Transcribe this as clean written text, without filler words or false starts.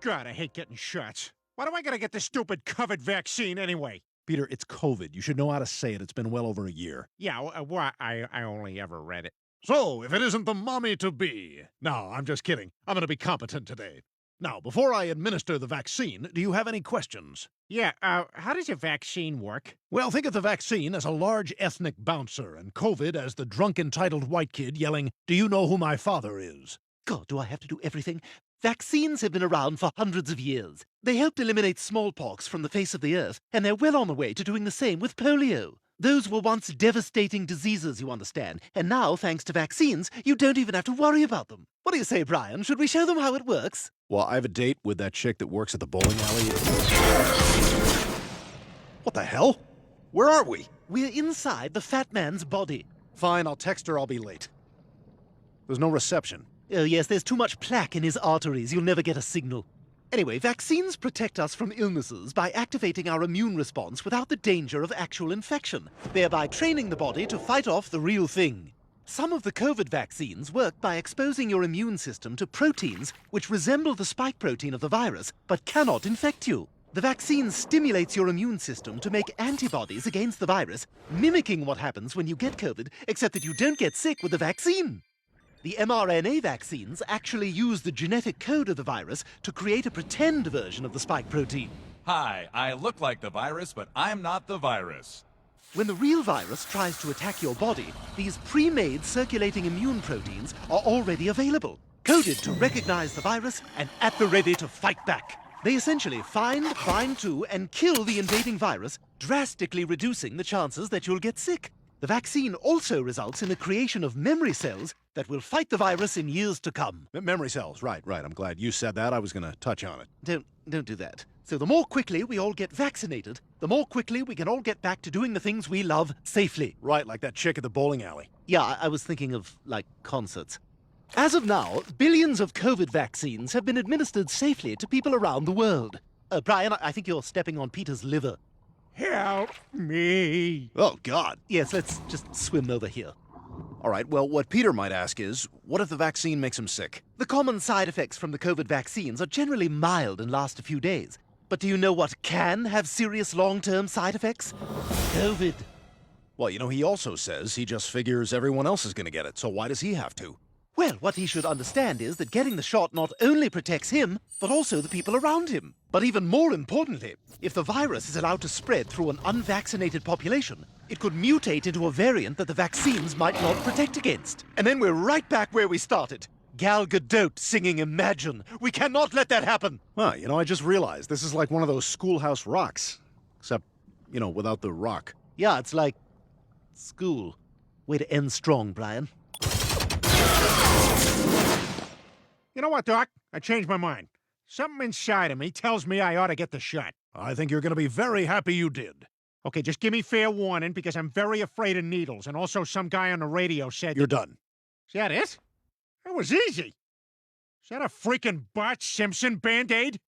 God, I hate getting shots. Why do I gotta get this stupid COVID vaccine anyway? Peter, it's COVID. You should know how to say it. It's been well over a year. Yeah, I only ever read it. So, if it isn't the mommy-to-be. No, I'm just kidding. I'm gonna be competent today. Now, before I administer the vaccine, do you have any questions? Yeah, how does a vaccine work? Well, think of the vaccine as a large ethnic bouncer, and COVID as the drunk entitled white kid yelling, "Do you know who my father is?" God, do I have to do everything? Vaccines have been around for hundreds of years. They helped eliminate smallpox from the face of the earth, and they're well on the way to doing the same with polio. Those were once devastating diseases, you understand, and now, thanks to vaccines, you don't even have to worry about them. What do you say, Brian? Should we show them how it works? Well, I have a date with that chick that works at the bowling alley. What the hell? Where are we? We're inside the fat man's body. Fine, I'll text her. I'll be late. There's no reception. Oh, yes, there's too much plaque in his arteries. You'll never get a signal. Anyway, vaccines protect us from illnesses by activating our immune response without the danger of actual infection, thereby training the body to fight off the real thing. Some of the COVID vaccines work by exposing your immune system to proteins which resemble the spike protein of the virus but cannot infect you. The vaccine stimulates your immune system to make antibodies against the virus, mimicking what happens when you get COVID, except that you don't get sick with the vaccine. The mRNA vaccines actually use the genetic code of the virus to create a pretend version of the spike protein. Hi, I look like the virus, but I'm not the virus. When the real virus tries to attack your body, these pre-made circulating immune proteins are already available, coded to recognize the virus and at the ready to fight back. They essentially find, bind to, and kill the invading virus, drastically reducing the chances that you'll get sick. The vaccine also results in the creation of memory cells that will fight the virus in years to come. Memory cells, right. I'm glad you said that. I was gonna touch on it. Don't do that. So the more quickly we all get vaccinated, the more quickly we can all get back to doing the things we love safely. Right, like that chick at the bowling alley. Yeah, I was thinking of, like, concerts. As of now, billions of COVID vaccines have been administered safely to people around the world. Brian, I think you're stepping on Peter's liver. Help me. Oh, God. Yes, let's just swim over here. All right, well, what Peter might ask is, what if the vaccine makes him sick? The common side effects from the COVID vaccines are generally mild and last a few days. But do you know what can have serious long-term side effects? COVID. Well, you know, he also says he just figures everyone else is gonna get it, so why does he have to? Well, what he should understand is that getting the shot not only protects him, but also the people around him. But even more importantly, if the virus is allowed to spread through an unvaccinated population, it could mutate into a variant that the vaccines might not protect against. And then we're right back where we started. Gal Gadot singing Imagine. We cannot let that happen. Huh, you know, I just realized this is like one of those Schoolhouse Rocks. Except, you know, without the rock. Yeah, it's like school. Way to end strong, Brian. You know what, Doc? I changed my mind. Something inside of me tells me I ought to get the shot. I think you're gonna be very happy you did. Okay, just give me fair warning because I'm very afraid of needles, and also some guy on the radio said... You're done. Is that it? That was easy. Is that a freaking Bart Simpson Band-Aid?